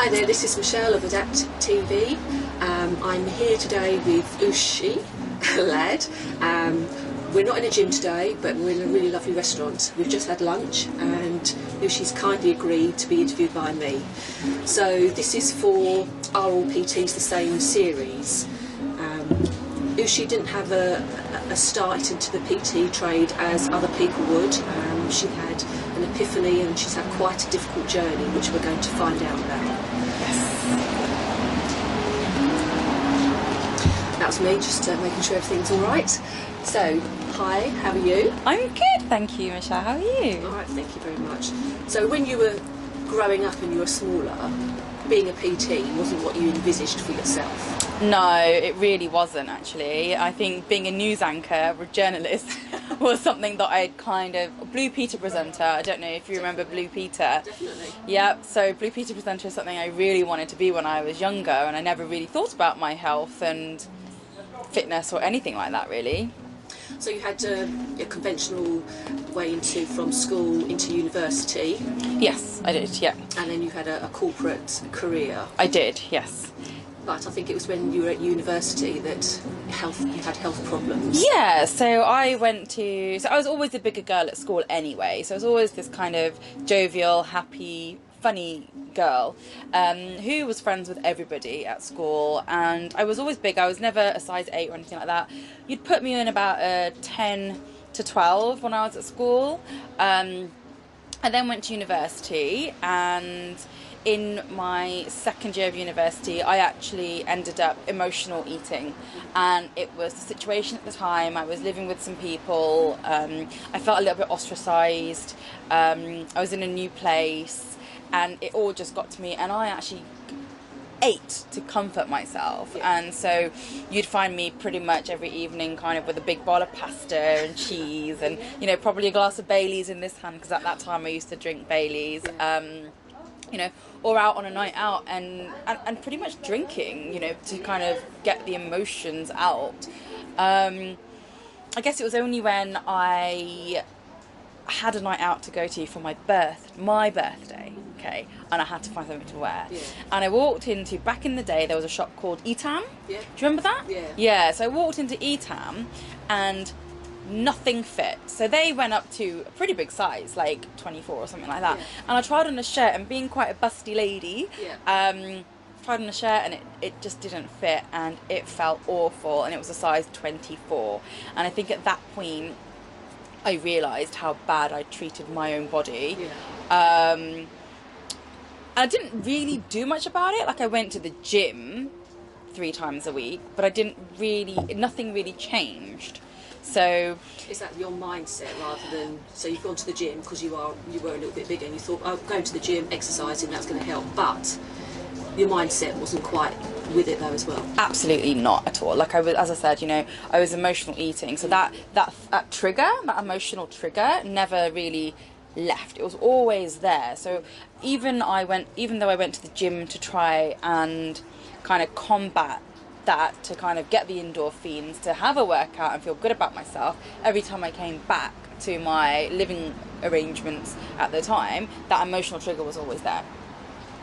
Hi there, this is Michelle of Adapt TV. I'm here today with Ushi, a lad. We're not in a gym today, but we're in a really lovely restaurant. We've just had lunch and Ushi's kindly agreed to be interviewed by me. So this is for Are All PTs the Same series. Ushi didn't have a start into the PT trade as other people would. She had an epiphany and she's had quite a difficult journey, which we're going to find out about. Yes. That was me, just making sure everything's all right. So, hi, how are you? I'm good, thank you, Michelle. How are you? All right, thank you very much. So, when you were growing up and you were smaller, being a PT wasn't what you envisaged for yourself? No, it really wasn't actually. I think being a news anchor or journalist was something that I'd Blue Peter presenter, I don't know if you remember Blue Peter. Definitely. Yeah, so Blue Peter presenter is something I really wanted to be when I was younger, and I never really thought about my health and fitness or anything like that really. So you had a conventional way from school into university? Yes, I did, yeah. And then you had a corporate career? I did, yes. But I think it was when you were at university that you had health problems. Yeah, so I was always a bigger girl at school anyway, so I was always this kind of jovial, happy, funny girl who was friends with everybody at school, and I was always big. I was never a size 8 or anything like that. You'd put me in about a 10 to 12 when I was at school. I then went to university, and in my second year of university I actually ended up emotional eating, and it was the situation at the time. I was living with some people, I felt a little bit ostracised, I was in a new place, and it all just got to me, and I actually ate to comfort myself. Yeah. And so you'd find me pretty much every evening kind of with a big bowl of pasta and cheese and, you know, probably a glass of Baileys in this hand, because at that time I used to drink Baileys. You know, or out on a night out and pretty much drinking, you know, to kind of get the emotions out. I guess it was only when I had a night out to go to for my birthday, okay, and I had to find something to wear. Yeah. And I walked into, back in the day, there was a shop called Eaton. Yeah. Do you remember that? Yeah. Yeah, so I walked into Eaton and nothing fit. So they went up to a pretty big size, like 24 or something like that. Yeah. And I tried on a shirt, and being quite a busty lady, tried on a shirt and it just didn't fit, and it felt awful, and it was a size 24. And I think at that point I realised how bad I treated my own body. Yeah. I didn't really do much about it. Like, I went to the gym 3 times a week, but nothing really changed. So is that your mindset rather than, so you've gone to the gym because you were a little bit bigger and you thought, oh, going to the gym, exercising, that's going to help, but your mindset wasn't quite with it though as well? Absolutely not at all. Like, I was, as I said, you know, I was emotional eating, so that emotional trigger never really left. It was always there. So even though I went to the gym to try and kind of combat that, to kind of get the endorphins, to have a workout and feel good about myself, every time I came back to my living arrangements at the time, that emotional trigger was always there.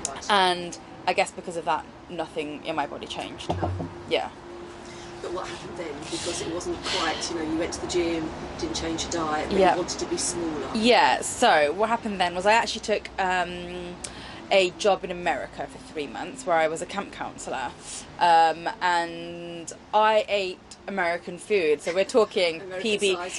Right. And I guess because of that, nothing in my body changed. No. Yeah. But what happened then? Because it wasn't quite, you know, you went to the gym, didn't change your diet, but Yeah. you wanted to be smaller. Yeah, so what happened then was I actually took a job in America for 3 months where I was a camp counsellor, and I ate American food. So we're talking PB&J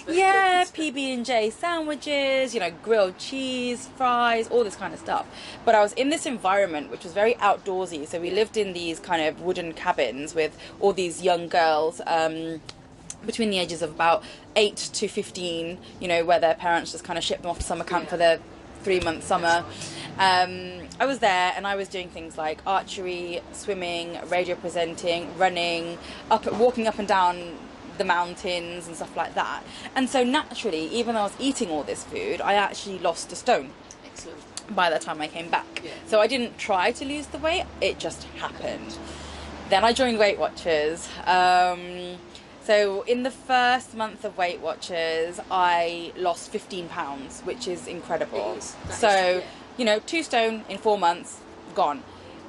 sandwiches, you know, grilled cheese, fries, all this kind of stuff. But I was in this environment which was very outdoorsy. So we lived in these kind of wooden cabins with all these young girls, between the ages of about 8 to 15, you know, where their parents just kind of shipped them off to summer camp for their 3-month summer. I was there and I was doing things like archery, swimming, radio presenting, running, walking up and down the mountains and stuff like that. And so naturally, even though I was eating all this food, I actually lost a stone. Excellent. By the time I came back. Yeah. So I didn't try to lose the weight, it just happened. Then I joined Weight Watchers. So in the first month of Weight Watchers, I lost 15 pounds, which is incredible. It is. That so, is true, yeah. you know, 2 stone in 4 months, gone.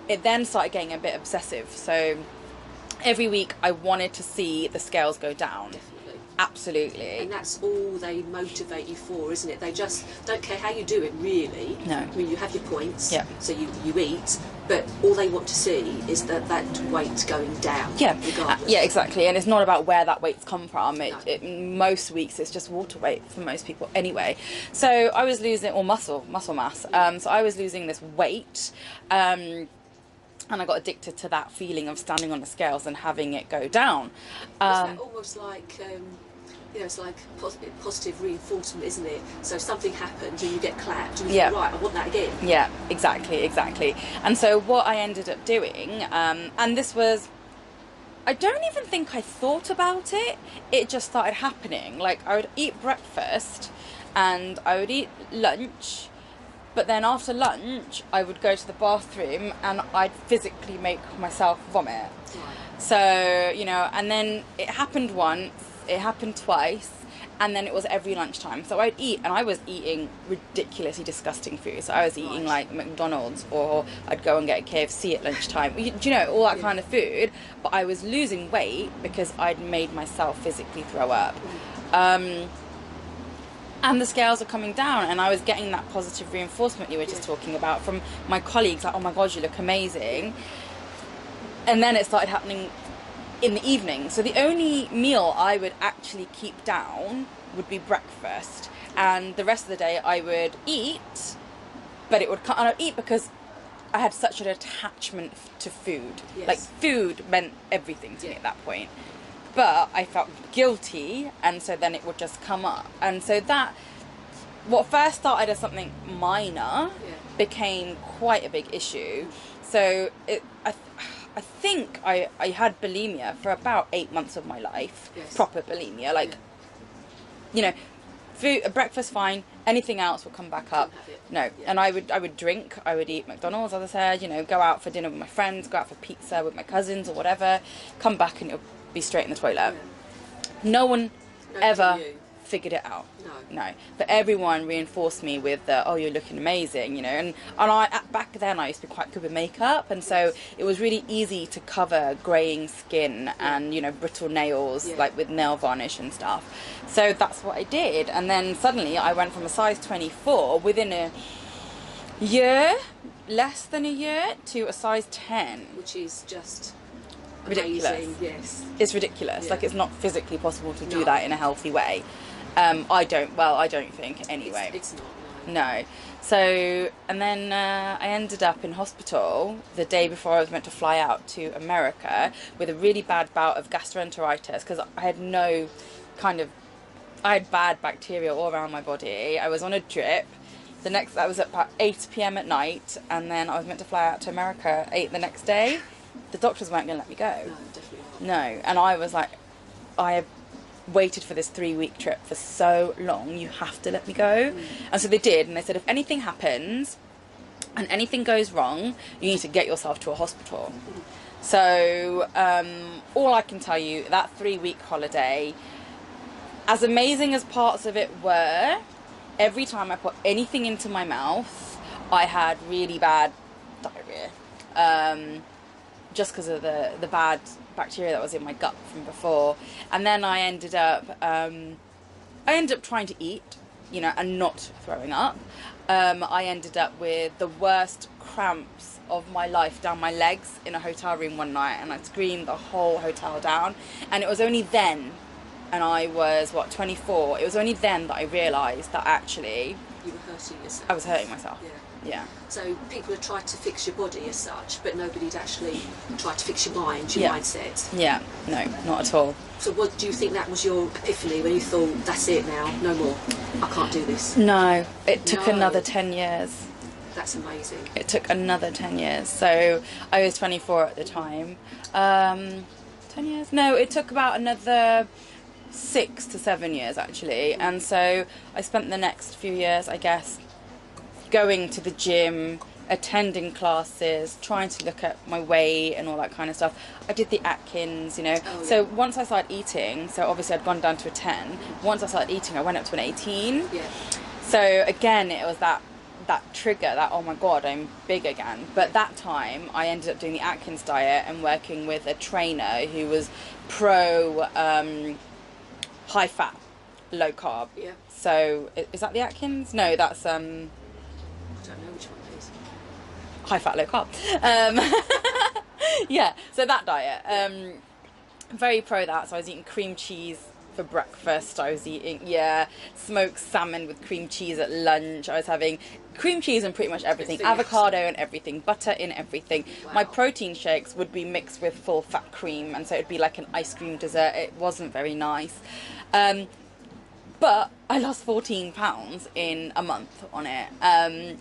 it then started getting a bit obsessive. So every week I wanted to see the scales go down. Definitely. Absolutely. And that's all they motivate you for, isn't it? They just don't care how you do it, really. No. I mean, you have your points, Yeah. so you eat, but all they want to see is that weight going down. Yeah, regardless. yeah, exactly. And it's not about where that weight's come from. No. Most weeks it's just water weight for most people anyway. So I was losing, or muscle mass. So I was losing this weight. And I got addicted to that feeling of standing on the scales and having it go down. It's that almost like, it's like positive reinforcement, isn't it? So something happens and you get clapped and you think, right, I want that again. Yeah, exactly. And so what I ended up doing, and this was, I don't even think I thought about it. It just started happening. Like, I would eat breakfast and I would eat lunch. But then after lunch, I would go to the bathroom and I'd physically make myself vomit. Right. So, and then it happened once, it happened twice, and then it was every lunchtime. So I'd eat, and I was eating ridiculously disgusting food. So I was eating like McDonald's, or I'd go and get a KFC at lunchtime. All that kind of food. But I was losing weight because I'd made myself physically throw up. And the scales are coming down, and I was getting that positive reinforcement you were just talking about from my colleagues, like, oh my God, you look amazing. And then it started happening in the evening. So the only meal I would actually keep down would be breakfast. And the rest of the day I would eat, but I'd eat because I had such an attachment to food. Yes. Like, food meant everything to me at that point. But I felt guilty, and so then it would just come up. And so what first started as something minor became quite a big issue. So I think I had bulimia for about 8 months of my life. Yes. Proper bulimia. Like, food, breakfast fine, anything else would come back up. No. Yeah. And I would drink, I would eat McDonald's, as I said, go out for dinner with my friends, go out for pizza with my cousins or whatever, come back and it would be straight in the toilet. Yeah. No one ever you. figured it out. No. But everyone reinforced me with oh, you're looking amazing, and back then I used to be quite good with makeup, and so it was really easy to cover greying skin and brittle nails, like with nail varnish and stuff. So that's what I did, and then suddenly I went from a size 24 within a year, less than a year, to a size 10, which is just ridiculous. Amazing. Yes, it's ridiculous. Like, it's not physically possible to do No. that in a healthy way. I don't think anyway. It's not. No. So, and then I ended up in hospital the day before I was meant to fly out to America with a really bad bout of gastroenteritis, because I had bad bacteria all around my body. I was on a drip. I was at about 8 p.m. at night, and then I was meant to fly out to America at 8 the next day. The doctors weren't going to let me go. No, definitely not. No. And I was like, I have waited for this 3-week trip for so long, you have to let me go. And so they did, and they said, if anything happens and anything goes wrong, you need to get yourself to a hospital. So all I can tell you, that 3-week holiday, as amazing as parts of it were, every time I put anything into my mouth, I had really bad diarrhea, just because of the bad bacteria that was in my gut from before. And then I ended up trying to eat, and not throwing up. I ended up with the worst cramps of my life down my legs in a hotel room one night, and I screamed the whole hotel down. And it was only then, and I was 24, it was only then that I realised that actually You were hurting yourself. I was hurting myself. Yeah. So people had tried to fix your body as such, but nobody'd actually tried to fix your mind, your mindset. Yeah, no, not at all. So what do you think that was your epiphany when you thought, that's it now, no more, I can't do this? No, it took No. another 10 years. That's amazing. It took another 10 years. So I was 24 at the time. 10 years? No, it took about another 6 to 7 years actually. And so I spent the next few years, I guess, going to the gym, attending classes, trying to look at my weight and all that kind of stuff. I did the Atkins, So once I started eating, so obviously I'd gone down to a 10. Once I started eating, I went up to an 18. Yeah. So again, it was that that trigger, that, oh my god, I'm big again. But that time I ended up doing the Atkins diet and working with a trainer who was pro high fat, low carb. Yeah. So is that the Atkins? No, that's I don't know which one it is. high fat, low carb. Yeah, so that diet, very pro that. So I was eating cream cheese for breakfast. I was eating smoked salmon with cream cheese at lunch. I was having cream cheese and pretty much everything, avocado and everything, butter in everything. Wow. My protein shakes would be mixed with full fat cream, and so it'd be like an ice cream dessert. It wasn't very nice. But I lost 14 pounds in a month on it.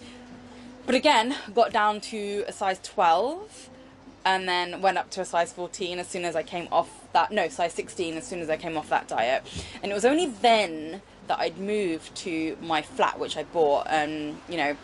But again, got down to a size 12 and then went up to a size 14 as soon as I came off that, no, size 16 as soon as I came off that diet. And it was only then that I'd moved to my flat, which I bought, and, you know,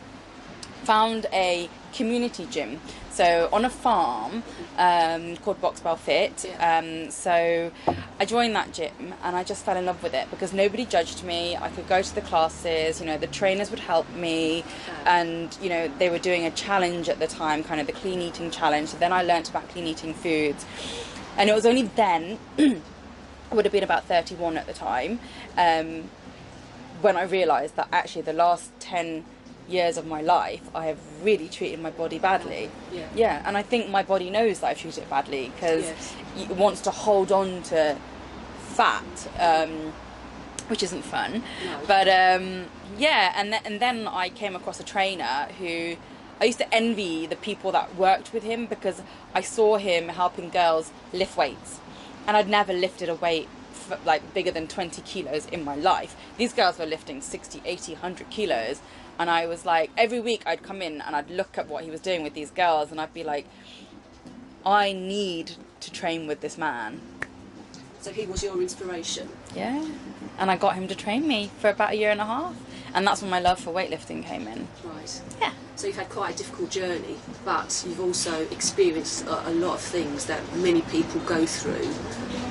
found a community gym. So on a farm called Boxbell Fit. So I joined that gym and I just fell in love with it because nobody judged me. I could go to the classes, you know, the trainers would help me, and, you know, they were doing a challenge at the time, kind of the clean eating challenge. So then I learnt about clean eating foods. And it was only then, I would have been about 31 at the time, when I realised that actually the last 10 years of my life I have really treated my body badly. And I think my body knows that I've treated it badly because it wants to hold on to fat, which isn't fun. But and then I came across a trainer who I used to envy the people that worked with him because I saw him helping girls lift weights, and I'd never lifted a weight like bigger than 20 kilos in my life. These girls were lifting 60, 80, 100 kilos. And I was like, every week I'd come in and I'd look at what he was doing with these girls and I'd be like, I need to train with this man. So he was your inspiration? Yeah. And I got him to train me for about 1.5 years. And that's when my love for weightlifting came in. Right. Yeah. So you've had quite a difficult journey, but you've also experienced a lot of things that many people go through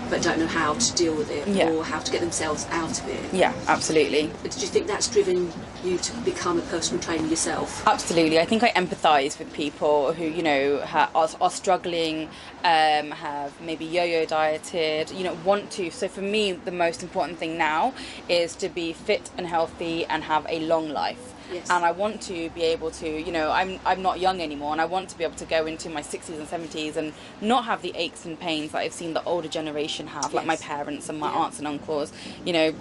but don't know how to deal with it or how to get themselves out of it. Yeah, absolutely. But did you think that's driven you to become a personal trainer yourself? Absolutely. I think I empathise with people who, you know, are struggling, have maybe yo-yo dieted, you know, want to. So for me, the most important thing now is to be fit and healthy and have a long life. Yes. And I want to be able to, you know, I'm not young anymore, and I want to be able to go into my 60s and 70s and not have the aches and pains that I've seen the older generation have, like my parents and my aunts and uncles, you know.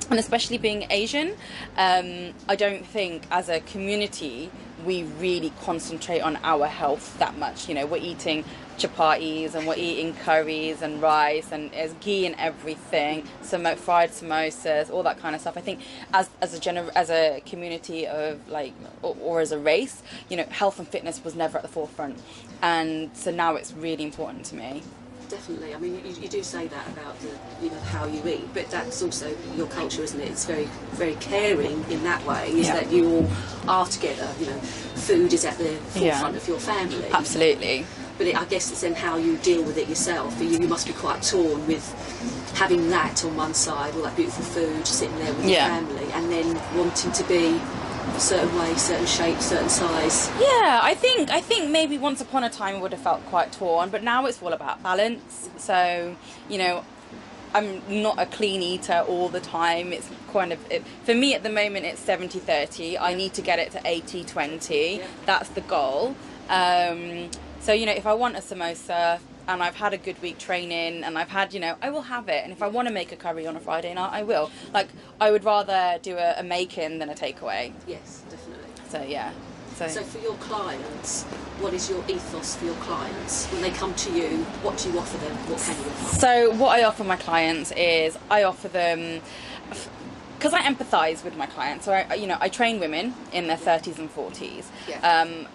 And especially being Asian, I don't think as a community we really concentrate on our health that much. You know, we're eating chapatis and we're eating curries and rice and there's ghee in everything, fried samosas, all that kind of stuff. I think as a community of like, or as a race, you know, health and fitness was never at the forefront, and so now it's really important to me. Definitely. I mean, you do say that about you know, how you eat, but that's also your culture, isn't it? It's very, very caring in that way. Is that you all are together. You know, food is at the forefront of your family. Absolutely. But I guess it's then how you deal with it yourself. You must be quite torn with having that on one side, all that beautiful food, sitting there with your family, and then wanting to be a certain way, certain shape, certain size. Yeah, I think maybe once upon a time I would have felt quite torn, but now it's all about balance. So, you know, I'm not a clean eater all the time. It's kind of, for me at the moment it's 70-30. I need to get it to 80-20. That's the goal. So, you know, if I want a samosa and I've had a good week training and I've had, you know, I will have it. And if I want to make a curry on a Friday night, I will. Like, I would rather do a make-in than a takeaway. Yes, definitely. So, yeah. So for your clients, what is your ethos for your clients? When they come to you, what do you offer them? What can you offer? So what I offer my clients is I offer them, because I empathise with my clients, so I train women in their 30s and 40s,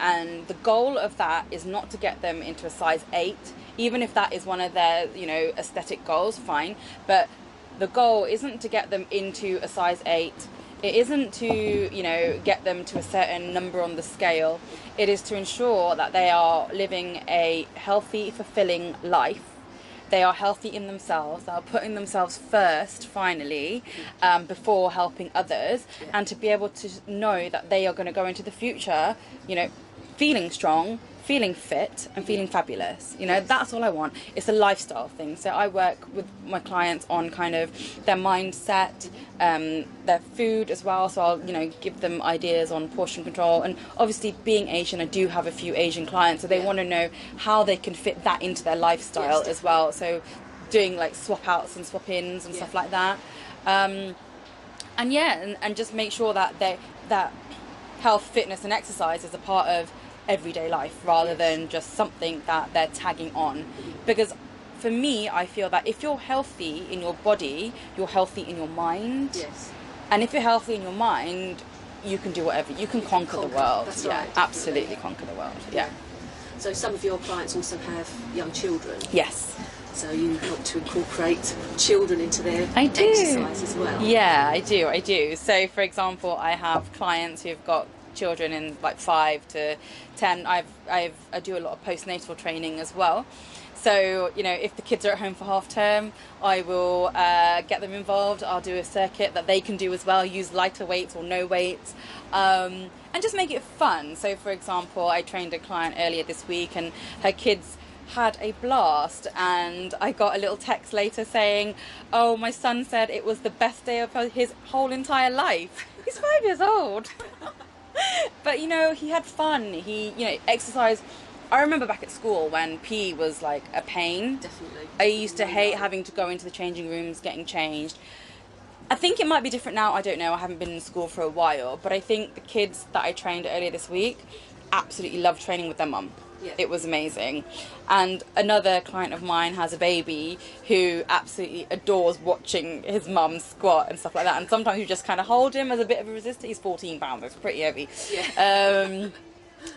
and the goal of that is not to get them into a size 8, even if that is one of their, you know, aesthetic goals, fine, but the goal isn't to get them into a size 8, it isn't to, you know, get them to a certain number on the scale, it is to ensure that they are living a healthy, fulfilling life, they are healthy in themselves, they are putting themselves first finally, before helping others, and to be able to know that they are going to go into the future, you know, feeling strong, feeling fit, and feeling fabulous. You know, that's all I want. It's a lifestyle thing. So I work with my clients on kind of their mindset, their food as well. So I'll, you know, give them ideas on portion control. And obviously, being Asian, I do have a few Asian clients, so they want to know how they can fit that into their lifestyle as well. So doing like swap outs and swap ins and stuff like that. And just make sure that that health, fitness, and exercise is a part of everyday life rather than just something that they're tagging on. Because for me, I feel that if you're healthy in your body, you're healthy in your mind. Yes. And if you're healthy in your mind, you can do whatever. You can conquer the world. That's yeah, right, absolutely conquer the world. Yeah. So some of your clients also have young children. Yes. So you help to incorporate children into their I do. exercise as well. Yeah, I do. So for example, I have clients who've got children in like 5 to 10. I do a lot of postnatal training as well. So, you know, if the kids are at home for half term, I will get them involved. I'll do a circuit that they can do as well, use lighter weights or no weights, and just make it fun. So for example, I trained a client earlier this week and her kids had a blast, and I got a little text later saying, oh, my son said it was the best day of his whole entire life. He's 5 years old. But, you know, he had fun. He, you know, exercise. I remember back at school when PE was like a pain. Definitely. I used to hate having to go into the changing rooms, getting changed. I think it might be different now. I don't know. I haven't been in school for a while. But I think the kids that I trained earlier this week absolutely loved training with their mum. Yeah. It was amazing. And another client of mine has a baby who absolutely adores watching his mum squat and stuff like that. And sometimes you just kind of hold him as a bit of a resistor. He's 14 pounds, it's pretty heavy. Yeah.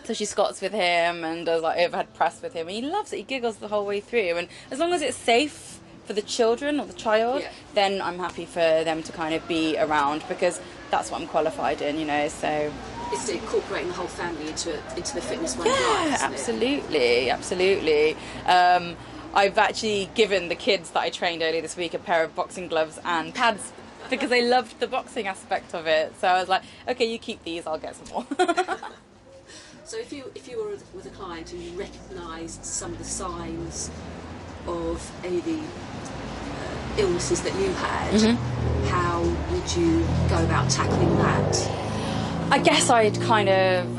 So she squats with him and does like overhead press with him. And he loves it. He giggles the whole way through. And as long as it's safe for the children or the child, then I'm happy for them to kind of be around, because that's what I'm qualified in, you know, so... It's incorporating the whole family into the fitness way of life, Yeah, isn't absolutely, absolutely. I've actually given the kids that I trained earlier this week a pair of boxing gloves and pads because they loved the boxing aspect of it. So I was like, okay, you keep these, I'll get some more. So if you were with a client and you recognised some of the signs of any of the illnesses that you had, how would you go about tackling that? I guess I'd kind of,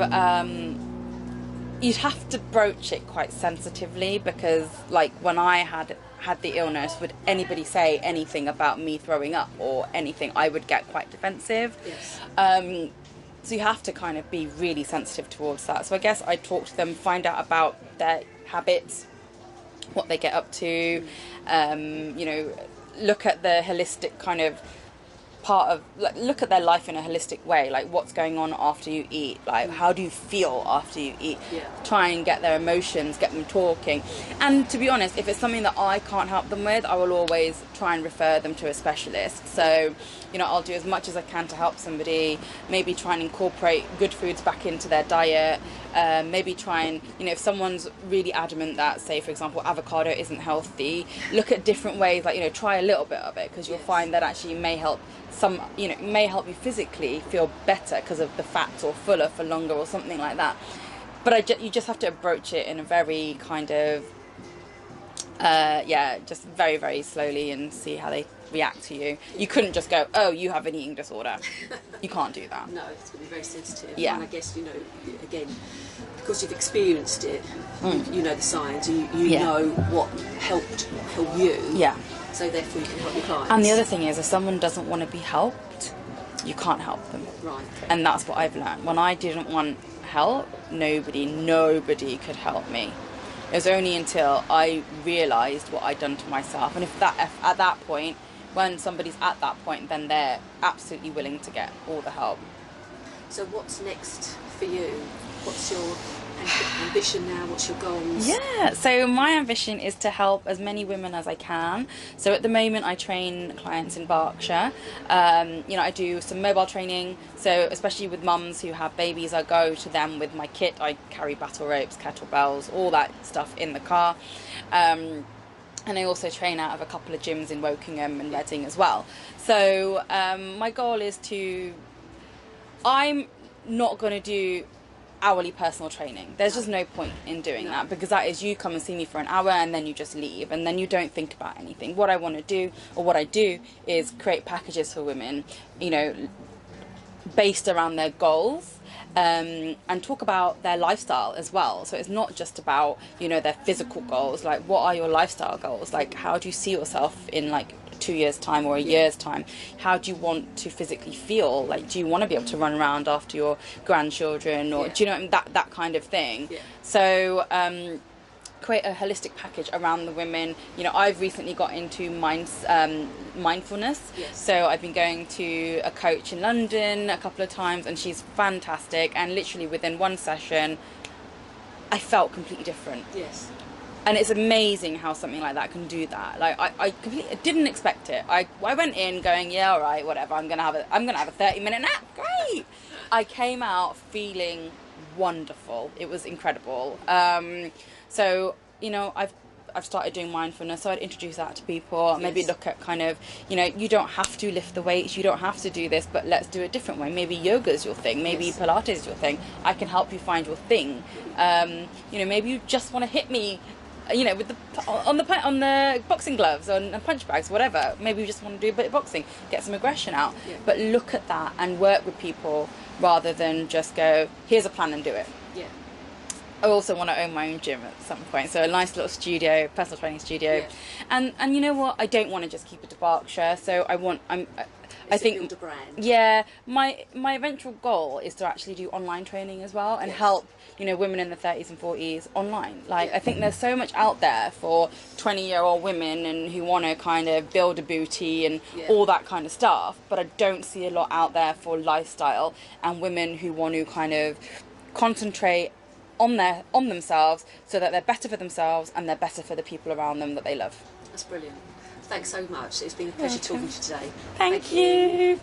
you'd have to broach it quite sensitively, because like when I had the illness, would anybody say anything about me throwing up or anything, I would get quite defensive. Yes. So you have to kind of be really sensitive towards that. So I guess I'd talk to them, find out about their habits, what they get up to, you know, look at the holistic kind of part of, like, look at their life in a holistic way, like what's going on after you eat, like how do you feel after you eat, try and get their emotions, get them talking. And to be honest, if it's something that I can't help them with, I will always try and refer them to a specialist. So, you know, I'll do as much as I can to help somebody, maybe try and incorporate good foods back into their diet, maybe try and, you know, if someone's really adamant that, say for example, avocado isn't healthy, look at different ways, like, you know, try a little bit of it, because you'll find that actually may help some, you know, may help you physically feel better because of the fats, or fuller for longer or something like that. But you just have to approach it in a very kind of just very, very slowly and see how they react to you. You couldn't just go, oh, you have an eating disorder. You can't do that. No, it's going to be very sensitive. Yeah. And I guess, you know, again, because you've experienced it, you know the signs, you know what helped you. Yeah. So therefore you can help your clients. And the other thing is, if someone doesn't want to be helped, you can't help them. Right. And that's what I've learned. When I didn't want help, nobody could help me. It was only until I realised what I'd done to myself. And if at that point, when somebody's at that point, then they're absolutely willing to get all the help. So what's next for you? What's your ambition now? What's your goals? Yeah, so my ambition is to help as many women as I can. So at the moment I train clients in Berkshire. You know, I do some mobile training, so especially with mums who have babies, I go to them with my kit. I carry battle ropes, kettlebells, all that stuff in the car. And I also train out of a couple of gyms in Wokingham and Reading as well. So my goal is I'm not going to do hourly personal training. There's just no point in doing that, because that is you come and see me for an hour and then you just leave and then you don't think about anything. What I want to do, or what I do, is create packages for women, you know, based around their goals. And talk about their lifestyle as well. So it's not just about, you know, their physical goals. Like, what are your lifestyle goals? Like, how do you see yourself in like 2 years' time or a year's time? How do you want to physically feel? Like, do you want to be able to run around after your grandchildren, or do you know, that kind of thing? So create a holistic package around the women. You know, I've recently got into mindfulness. So I've been going to a coach in London a couple of times, and she's fantastic, and literally within one session I felt completely different. And it's amazing how something like that can do that. Like, I completely didn't expect it. I went in going, yeah, all right, whatever, I'm gonna have a 30-minute nap, great. I came out feeling wonderful. It was incredible. So, you know, I've started doing mindfulness, so I'd introduce that to people. Maybe look at kind of, you know, you don't have to lift the weights, you don't have to do this, but let's do it a different way. Maybe yoga's your thing, maybe Pilates is your thing. I can help you find your thing. You know, maybe you just want to hit me, you know, with on the boxing gloves, on punch bags, whatever. Maybe you just want to do a bit of boxing, get some aggression out. But look at that and work with people rather than just go, here's a plan and do it. I also want to own my own gym at some point, so a nice little studio, personal training studio. And you know what, I don't want to just keep it to Berkshire, so I think build a brand. Yeah, my eventual goal is to actually do online training as well, and help, you know, women in the 30s and 40s online. Like, I think there's so much out there for 20-year-old women and who want to kind of build a booty and all that kind of stuff, but I don't see a lot out there for lifestyle and women who want to kind of concentrate on themselves, so that they're better for themselves and they're better for the people around them that they love. That's brilliant. Thanks so much. It's been a pleasure talking to you today. Thank you.